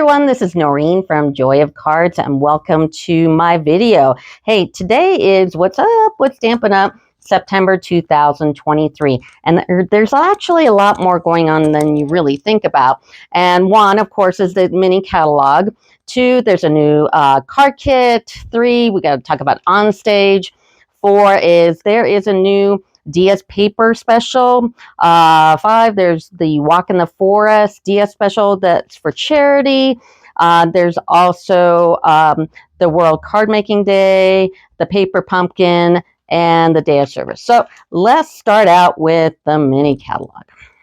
everyone, this is Noreen from Joy of Cards and welcome to my video. Hey, today is What's Up with Stampin' Up! September 2023. And there's actually a lot more going on than you really think about. And one, of course, is the mini catalog. Two, there's a new card kit. Three, we got to talk about On Stage. Four is there is a new DS paper special. 5, there's the Walk in the Forest DS special that's for charity. There's also the World Card Making Day, the Paper Pumpkin, and the Day of Service. So let's start out with the mini catalog.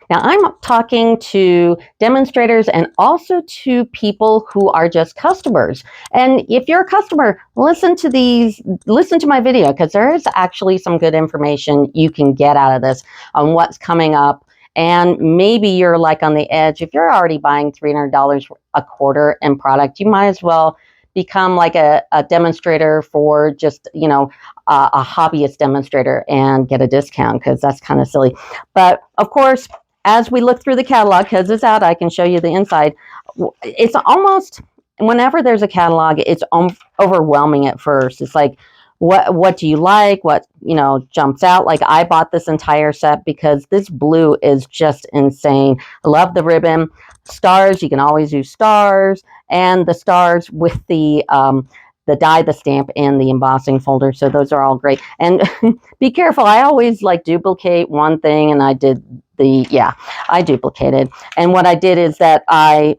Now, I'm talking to demonstrators and also to people who are just customers. And if you're a customer, listen to my video, because there is actually some good information you can get out of this on what's coming up. And maybe you're like on the edge. If you're already buying $300 a quarter in product, you might as well become like a demonstrator for just, a hobbyist demonstrator and get a discount, because that's kind of silly. But of course, as we look through the catalog, because it's out, I can show you the inside. It's almost, whenever there's a catalog, it's overwhelming at first. It's like, what do you like? What, jumps out? Like, I bought this entire set because this blue is just insane. I love the ribbon. Stars, you can always use stars. And the stars with the die, the stamp, and the embossing folder. So those are all great. And be careful. I always duplicate one thing, and I duplicated. And what I did is that I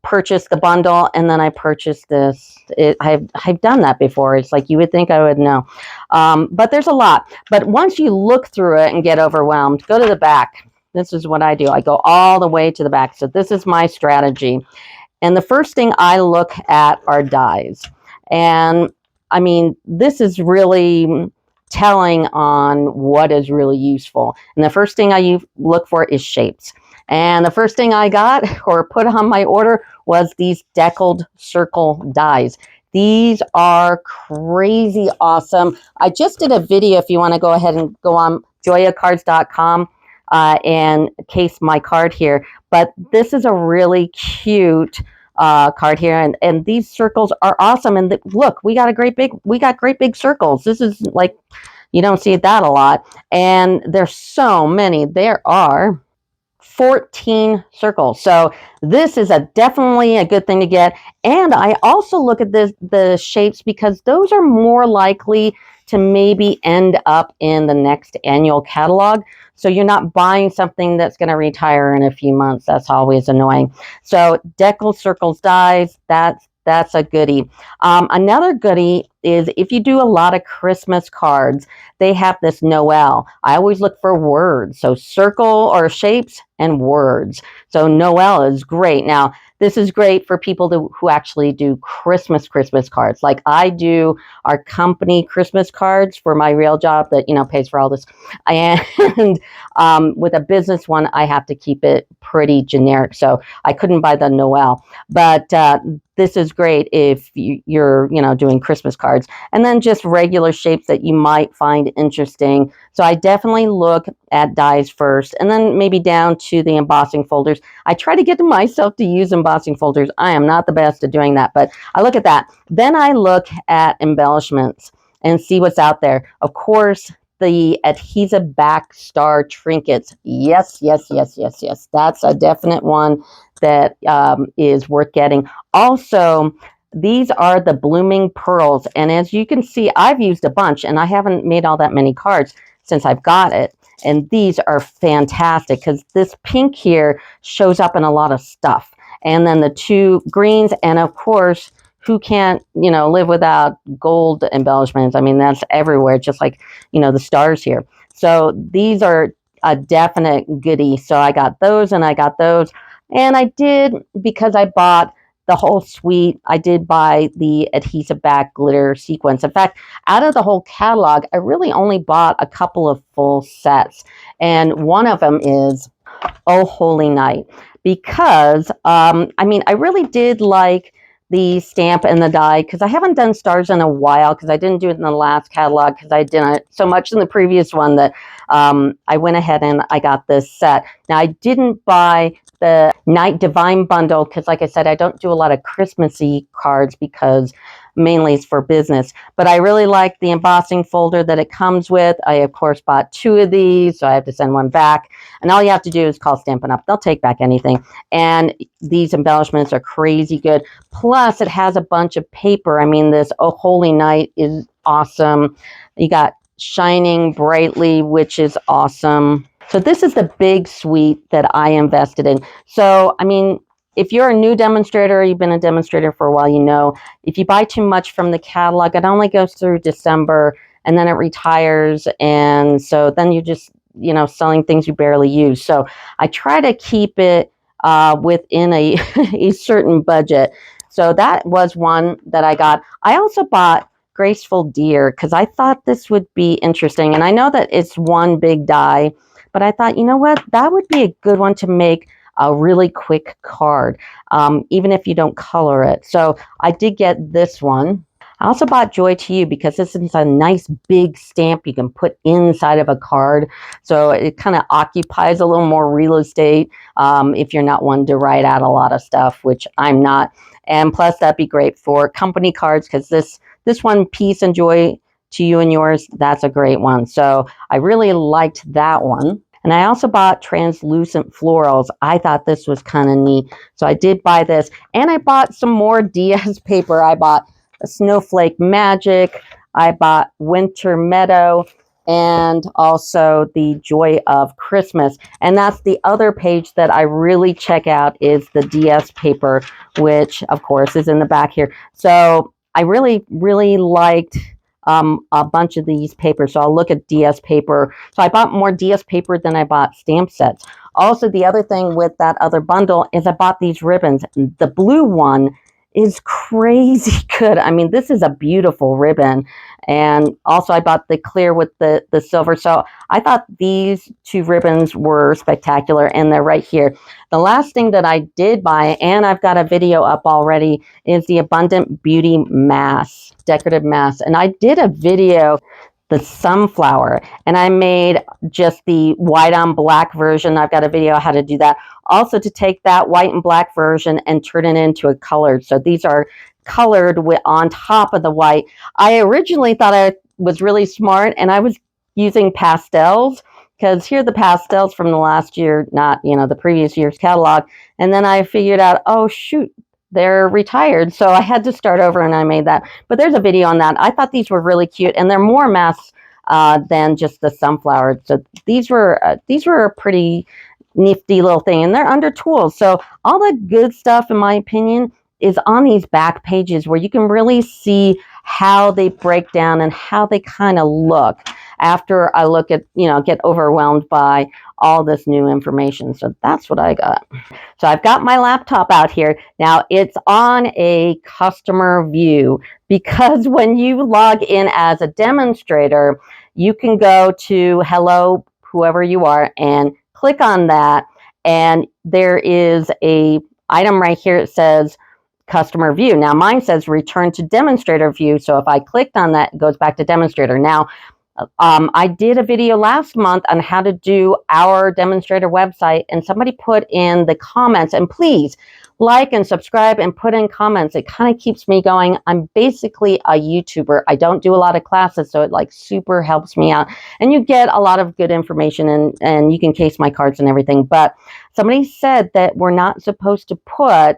purchased the bundle, and then I purchased this. I've done that before. It's like you would think I would know. But there's a lot. But once you look through it and get overwhelmed, go to the back. This is what I do. I go all the way to the back. So this is my strategy. And the first thing I look at are dies. And I mean, this is really telling on what is really useful. And the first thing I look for is shapes. And the first thing I got or put on my order was these deckled circle dies. These are crazy awesome. I just did a video, if you want to go ahead and go on joyacards.com and case my card here. But this is a really cute card here, and these circles are awesome. And look, we got great big circles. This is like, you don't see that a lot, and there's so many. There are 14 circles, so this is definitely a good thing to get. And I also look at the shapes, because those are more likely to maybe end up in the next annual catalog. So you're not buying something that's going to retire in a few months. That's always annoying. So deckled circles dies, that's a goodie. Another goodie is if you do a lot of Christmas cards, they have this Noel. I always look for words. So circle or shapes and words. So Noel is great. Now, this is great for people who actually do Christmas cards. Like I do our company Christmas cards for my real job that, pays for all this. And with a business one, I have to keep it pretty generic. So I couldn't buy the Noel. But this is great if you're, doing Christmas cards. And then just regular shapes that you might find interesting. So I definitely look at dies first, and then maybe down to the embossing folders. I try to get myself to use embossing folders. I am not the best at doing that, but I look at that. Then I look at embellishments and see what's out there. Of course, the adhesive back star trinkets. Yes. That's a definite one that is worth getting. Also, these are the blooming pearls. And as you can see, I've used a bunch, and I haven't made all that many cards since I've got it. And these are fantastic, because this pink here shows up in a lot of stuff. And then the two greens, and of course, who can't, live without gold embellishments? I mean, that's everywhere, just like, the stars here. So these are a definite goodie. So I got those, and I got those. And I did, because I bought the whole suite, I did buy the adhesive back glitter sequence. In fact, out of the whole catalog, I really only bought a couple of full sets. And one of them is Oh Holy Night, because, I really did like the stamp and the die, because I haven't done stars in a while, because I didn't do it in the last catalog, because I did it so much in the previous one that I went ahead and I got this set. Now, I didn't buy the Night Divine bundle because, like I said, I don't do a lot of Christmassy cards because mainly it's for business. But I really like the embossing folder that it comes with. I, of course, bought 2 of these, so I have to send one back. And all you have to do is call Stampin' Up. They'll take back anything. And these embellishments are crazy good. Plus, it has a bunch of paper. I mean, this Oh Holy Night is awesome. You got Shining Brightly, which is awesome. So this is the big suite that I invested in. So, I mean, if you're a new demonstrator, you've been a demonstrator for a while, you know, if you buy too much from the catalog, it only goes through December and then it retires. And so then you're just, you know, selling things you barely use. So I try to keep it within a, a certain budget. So that was one that I got. I also bought Graceful Deer because I thought this would be interesting. And I know that it's one big die, but I thought, you know what, that would be a good one to make a really quick card, even if you don't color it. So I did get this one. I also bought Joy to You because this is a nice big stamp you can put inside of a card. So it kind of occupies a little more real estate if you're not one to write out a lot of stuff, which I'm not. And plus, that'd be great for company cards because this one, Peace and Joy to You and Yours, that's a great one. So I really liked that one. And I also bought Translucent Florals. I thought this was kind of neat. So I did buy this. And I bought some more DS paper. I bought Snowflake Magic. I bought Winter Meadow. And also the Joy of Christmas. And that's the other page that I really check out is the DS paper, which, of course, is in the back here. So I really, really liked a bunch of these papers. So I'll look at DS paper. So I bought more DS paper than I bought stamp sets. Also, the other thing with that other bundle is I bought these ribbons. The blue one is crazy good. I mean, this is a beautiful ribbon. And also I bought the clear with the silver. So I thought these 2 ribbons were spectacular and they're right here. The last thing that I did buy, and I've got a video up already, is the Abundant Beauty Mask, decorative mask. And I did a video, the sunflower, and I made just the white on black version. I've got a video how to do that. Also to take that white and black version and turn it into a colored. So these are colored with on top of the white. I originally thought I was really smart and I was using pastels because here are the pastels from the last year, not, you know, the previous year's catalog. And then I figured out, oh shoot, they're retired. So I had to start over and I made that. But there's a video on that. I thought these were really cute and they're more masks than just the sunflower. So these were a pretty nifty little thing and they're under tools. So all the good stuff, in my opinion, is on these back pages where you can really see how they break down and how they kind of look after I look at, you know, get overwhelmed by all this new information. So that's what I got. So I've got my laptop out here. Now it's on a customer view because when you log in as a demonstrator, you can go to hello, whoever you are, and click on that. And there is a item right here. It says customer view. Now mine says return to demonstrator view. So if I clicked on that, it goes back to demonstrator. Now, I did a video last month on how to do our demonstrator website and somebody put in the comments, and please like and subscribe and put in comments. It kind of keeps me going. I'm basically a YouTuber. I don't do a lot of classes, so it like super helps me out. And you get a lot of good information and you can case my cards and everything. But somebody said that we're not supposed to put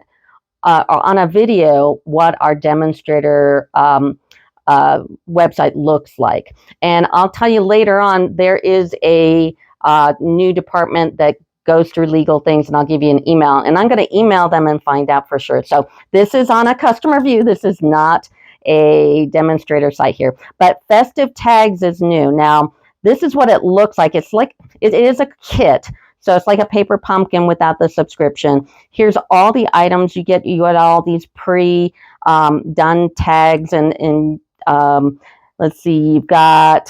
on a video what our demonstrator website looks like. And I'll tell you later on, there is a new department that goes through legal things, and I'll give you an email. And I'm going to email them and find out for sure. So this is on a customer view. This is not a demonstrator site here. But Festive Tags is new. Now, this is what it looks like. It's like, it is a kit. So it's like a paper pumpkin without the subscription. Here's all the items you get. You get all these done tags and let's see, you've got,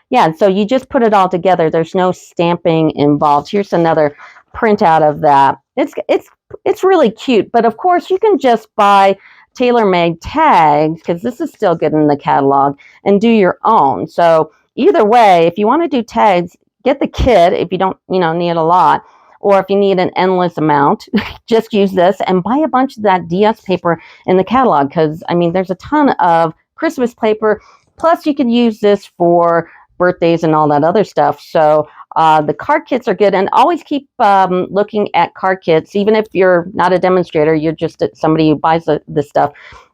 yeah, so you just put it all together. There's no stamping involved. Here's another printout of that. It's really cute, but of course you can just buy tailor-made tags because this is still good in the catalog and do your own. So either way, if you want to do tags, get the kit if you don't, need a lot. Or if you need an endless amount, just use this and buy a bunch of that DS paper in the catalog. Because, there's a ton of Christmas paper. Plus, you can use this for birthdays and all that other stuff. So the card kits are good. And always keep looking at card kits. Even if you're not a demonstrator, you're just somebody who buys this stuff.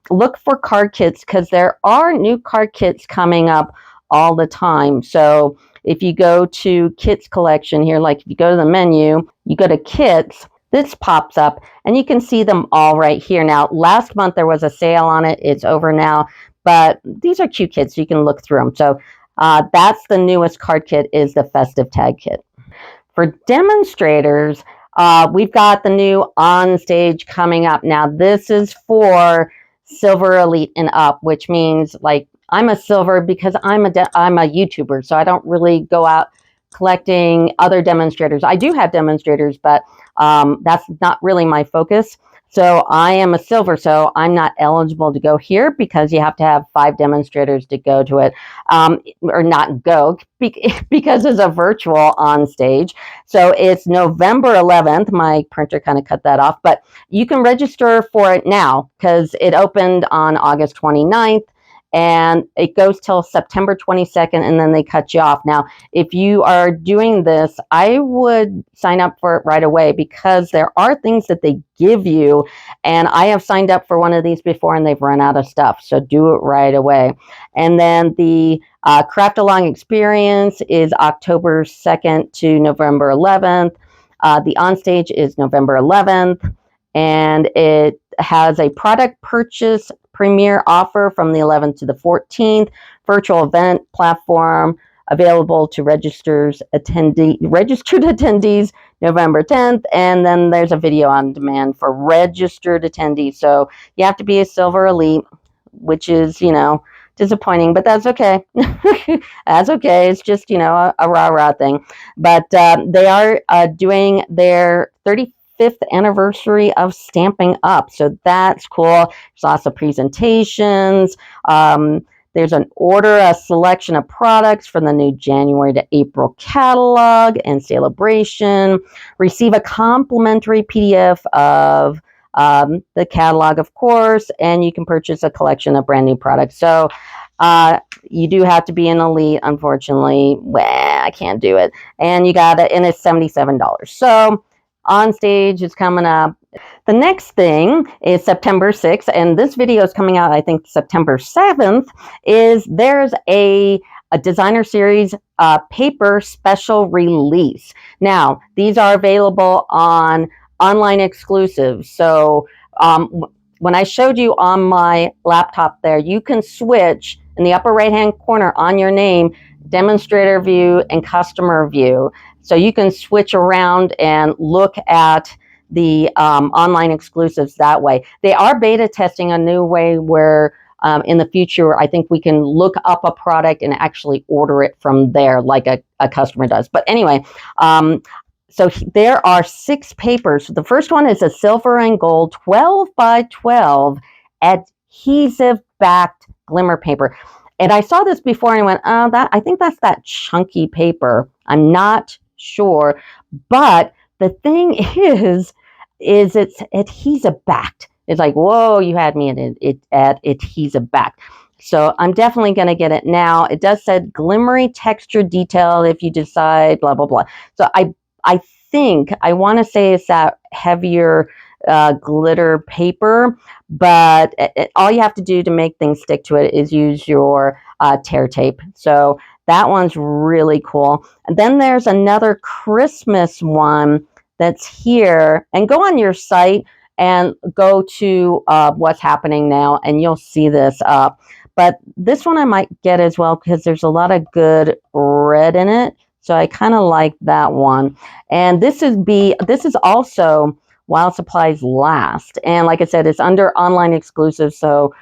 Look for card kits because there are new card kits coming up all the time. So if you go to kits collection here, like if you go to the menu, you go to kits, this pops up and you can see them all right here. Now, last month there was a sale on it. It's over now, but these are cute kits. So you can look through them. So that's the newest card kit, is the Festive Tag kit. For demonstrators, we've got the new On Stage coming up. Now, this is for Silver Elite and up, which means like I'm a silver because I'm a YouTuber, so I don't really go out collecting other demonstrators. I do have demonstrators, but that's not really my focus. So I am a silver, so I'm not eligible to go here because you have to have 5 demonstrators to go to it, or not go, because it's a virtual On Stage. So it's November 11th. My printer kind of cut that off, but you can register for it now because it opened on August 29th. And it goes till September 22nd, and then they cut you off. Now, if you are doing this, I would sign up for it right away because there are things that they give you. And I have signed up for one of these before, and they've run out of stuff. So do it right away. And then the Craft Along experience is October 2nd to November 11th. The On Stage is November 11th. And it has a product purchase premiere offer from the 11th to the 14th, virtual event platform available to registered attendees November 10th, and then there's a video on demand for registered attendees. So you have to be a Silver Elite, which is, disappointing, but that's okay. That's okay. It's just, a rah-rah thing. But they are doing their 35th anniversary of Stampin' Up. So that's cool. There's lots of presentations. There's a selection of products from the new January to April catalog and celebration. Receive a complimentary PDF of the catalog, of course, and you can purchase a collection of brand new products. So you do have to be an elite, unfortunately. Well, I can't do it. And you got it, and it's $77. So On Stage is coming up. The next thing is September 6th, and this video is coming out, I think, September 7th, there's a designer series paper special release. Now, these are available on online exclusives. So when I showed you on my laptop there, you can switch in the upper right-hand corner on your name, demonstrator view and customer view. So you can switch around and look at the online exclusives that way. They are beta testing a new way where in the future, I think we can look up a product and actually order it from there like a customer does. But anyway, so there are 6 papers. The first one is a silver and gold 12 by 12 adhesive backed glimmer paper. And I saw this before and I went, I think that's that chunky paper. I'm not sure. But the thing is it's adhesive backed. It's like, whoa, you had me at adhesive backed. So I'm definitely going to get it now. It does say glimmery texture detail if you decide, blah, blah, blah. So I think, I want to say it's that heavier glitter paper, but all you have to do to make things stick to it is use your tear tape. So that one's really cool. And then there's another Christmas one that's here. And go on your site and go to what's happening now, and you'll see this up. But this one I might get as well because there's a lot of good red in it. So I kind of like that one. And this is also while supplies last. And like I said, it's under online exclusive. So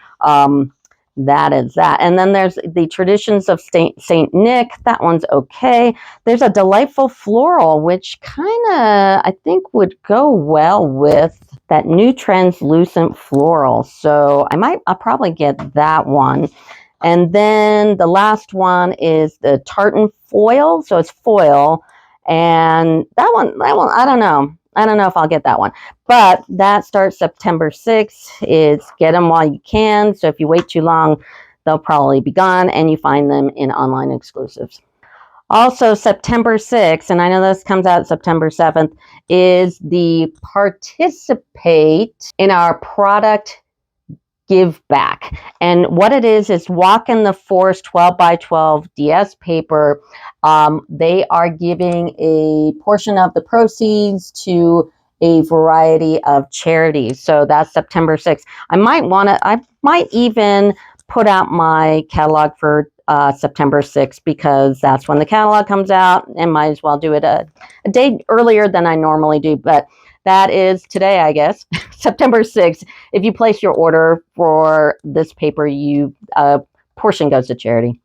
that is that. And then there's the Traditions of Saint Nick. That one's okay. There's a delightful floral, which kind of, I think, would go well with that new translucent floral. So I'll probably get that one. And then the last one is the tartan foil. So it's foil. And that one, I don't know. I don't know if I'll get that one. But that starts September 6th. It's get them while you can. So if you wait too long, they'll probably be gone, and you find them in online exclusives. Also, September 6th, and I know this comes out September 7th, is the participate in our product give back. And what it is Walk in the Forest 12 by 12 DS paper. They are giving a portion of the proceeds to a variety of charities. So that's September 6th. I might even put out my catalog for September 6th, because that's when the catalog comes out, and might as well do it a day earlier than I normally do. But that is today, I guess, September 6th. If you place your order for this paper, portion goes to charity.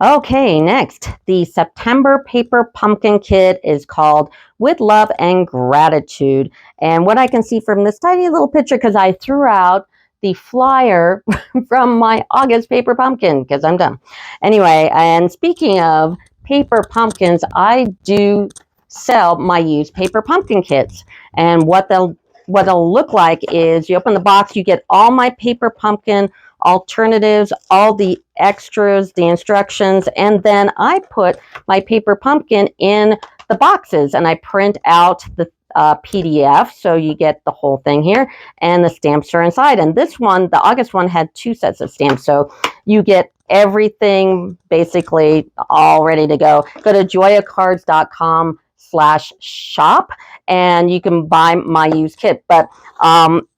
Okay, next, the September paper pumpkin kit is called With Love and Gratitude. And what I can see from this tiny little picture, because I threw out the flyer from my August paper pumpkin, because I'm done. Anyway, and speaking of paper pumpkins, I do sell my used paper pumpkin kits. And what they'll look like is you open the box, you get all my paper pumpkin alternatives, all the extras, the instructions, and then I put my paper pumpkin in the boxes, and I print out the PDF, so you get the whole thing here, and the stamps are inside. And this one, the August one, had 2 sets of stamps, so you get everything basically all ready to go. Go to joyacards.com/shop and you can buy my used kit. But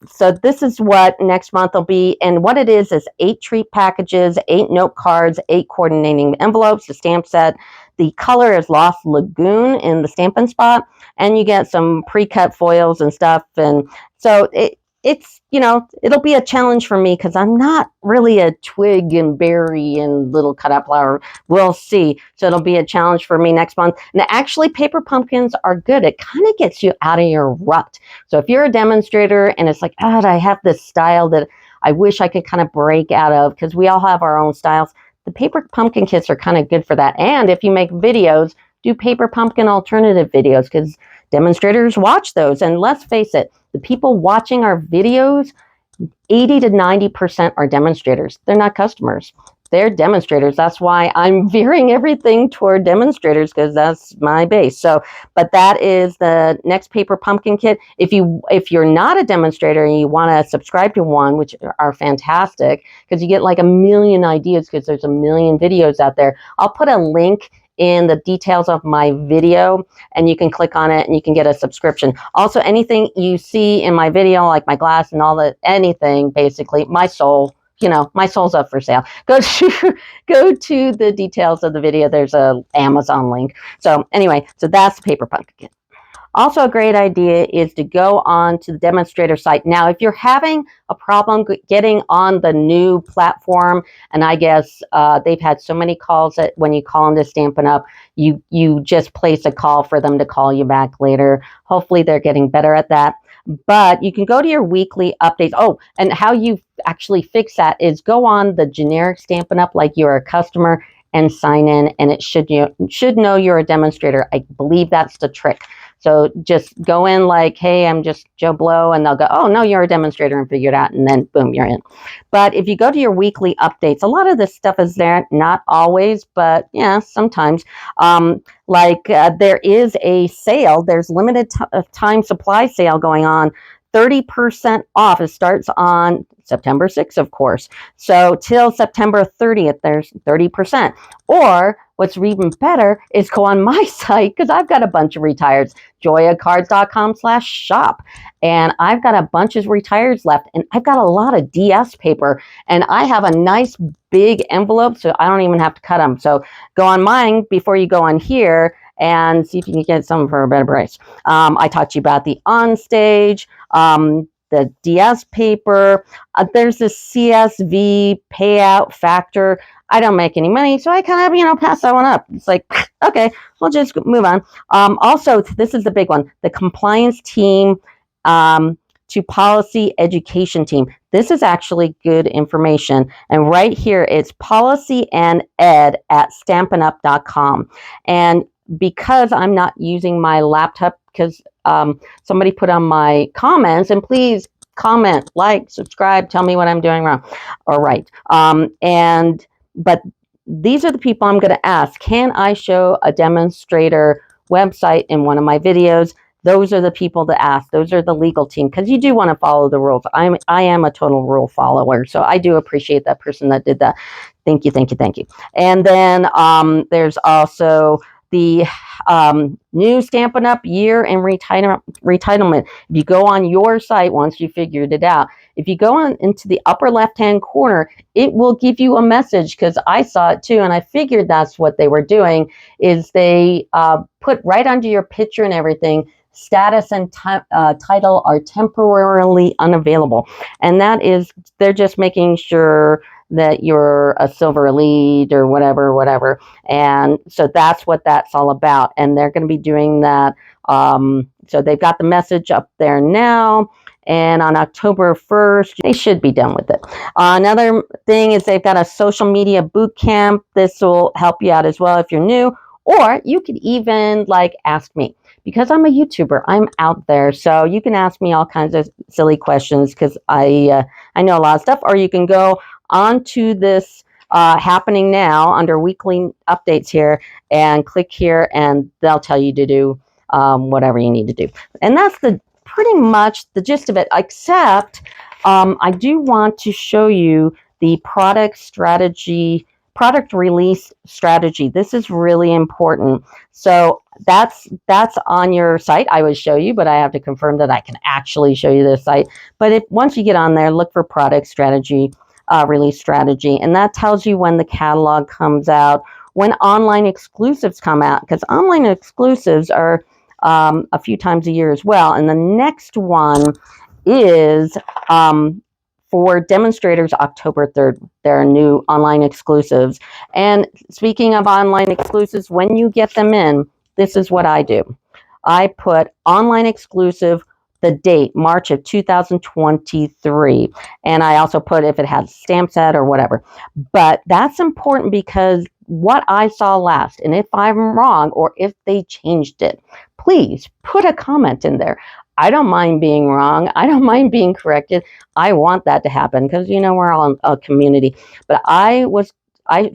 so this is what next month will be, and what it is 8 treat packages, 8 note cards, 8 coordinating envelopes, the stamp set. The color is Lost Lagoon in the Stampin' Spot, and you get some pre-cut foils and stuff. And so it's, it'll be a challenge for me, because I'm not really a twig and berry and little cut-out flower. We'll see. So it'll be a challenge for me next month. And actually, paper pumpkins are good. It kind of gets you out of your rut. So if you're a demonstrator and it's like, I have this style that I wish I could kind of break out of, because we all have our own styles, the paper pumpkin kits are kind of good for that. And if you make videos, do paper pumpkin alternative videos, because demonstrators watch those. And let's face it, the people watching our videos, 80 to 90% are demonstrators. They're not customers. They're demonstrators. That's why I'm veering everything toward demonstrators, because that's my base. So, but that is the next paper pumpkin kit. If you're not a demonstrator and you want to subscribe to one, which are fantastic, because you get like a million ideas, because there's a million videos out there. I'll put a link in the details of my video, and you can click on it and you can get a subscription. Also, anything you see in my video, like my glass and all that, anything basically, my soul's up for sale. Go to the details of the video. There's a Amazon link. So anyway, so that's the paper pumpkin. Also, a great idea is to go on to the demonstrator site. Now, if you're having a problem getting on the new platform, and I guess they've had so many calls that when you call into Stampin' Up, you just place a call for them to call you back later. Hopefully, they're getting better at that. But you can go to your weekly updates. Oh, and how you actually fix that is go on the generic Stampin' Up like you're a customer and sign in, and it should know you're a demonstrator. I believe that's the trick. So just go in like, hey, I'm just Joe Blow, and they'll go, oh, no, you're a demonstrator, and figure it out, and then boom, you're in. But if you go to your weekly updates, a lot of this stuff is there, not always, but yeah, sometimes. There is a sale, there's limited time supply sale going on, 30% off. It starts on September 6th, of course. So till September 30th, there's 30%. Or what's even better is go on my site, because I've got a bunch of retires, joyacards.com/shop. And I've got a bunch of retires left, and I've got a lot of DS paper, and I have a nice big envelope, so I don't even have to cut them. So go on mine before you go on here and see if you can get some for a better price. I taught you about the on-stage, the DS paper. There's the CSV payout factor. I don't make any money, so I kind of, pass that one up. It's like, okay, we'll just move on. Also, this is the big one, the compliance team to policy education team. This is actually good information. And right here, it's PolicyandEd@stampinup.com. And because I'm not using my laptop, because somebody put on my comments, and please comment, like, subscribe, tell me what I'm doing wrong or right. But these are the people I'm going to ask. Can I show a demonstrator website in one of my videos? Those are the people to ask. Those are the legal team, because you do want to follow the rules. I am a total rule follower, so I do appreciate that person that did that. Thank you, thank you, thank you. And then there's also the new Stampin' Up! Year in retitlement. If you go on your site, once you figured it out, if you go on into the upper left-hand corner, it will give you a message, because I saw it too, and I figured that's what they were doing, is they put right under your picture and everything, status and title are temporarily unavailable. And that is, they're just making sure that you're a silver elite or whatever. And so that's what that's all about. And they're going to be doing that. So they've got the message up there now. And on October 1st, they should be done with it. Another thing is they've got a social media boot camp. This will help you out as well if you're new. Or you could even ask me, because I'm a YouTuber. I'm out there. So you can ask me all kinds of silly questions, because I know a lot of stuff. Or you can go onto this happening now under weekly updates here and click here, and they'll tell you to do whatever you need to do. And that's pretty much the gist of it, except I do want to show you the product release strategy. This is really important. So that's on your site. I would show you, but I have to confirm that I can actually show you this site. But once you get on there, look for product strategy, release strategy, and that tells you when the catalog comes out, when online exclusives come out, because online exclusives are a few times a year as well. And the next one is for demonstrators, October 3rd. There are new online exclusives. And speaking of online exclusives, when you get them in, this is what I do. I put online exclusive, the date, March of 2023. And I also put if it has stamp set or whatever. But that's important, because what I saw last, and if I'm wrong or if they changed it, please put a comment in there. I don't mind being wrong. I don't mind being corrected. I want that to happen, because we're all a community. But I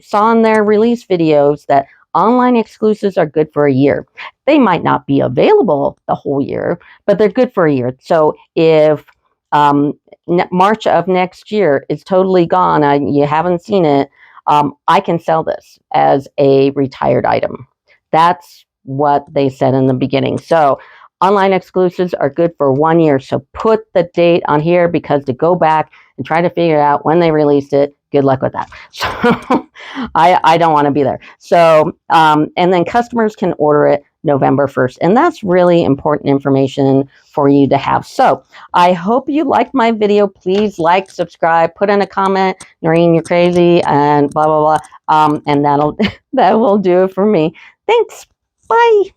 saw in their release videos that online exclusives are good for a year. They might not be available the whole year, but they're good for a year. So if March of next year is totally gone, you haven't seen it, I can sell this as a retired item. That's what they said in the beginning. So online exclusives are good for 1 year. So put the date on here, because to go back and try to figure out when they released it, good luck with that. So I don't want to be there. So, and then customers can order it November 1st. And that's really important information for you to have. So I hope you liked my video. Please like, subscribe, put in a comment, Noreen, you're crazy, and blah, blah, blah. And that will do it for me. Thanks. Bye.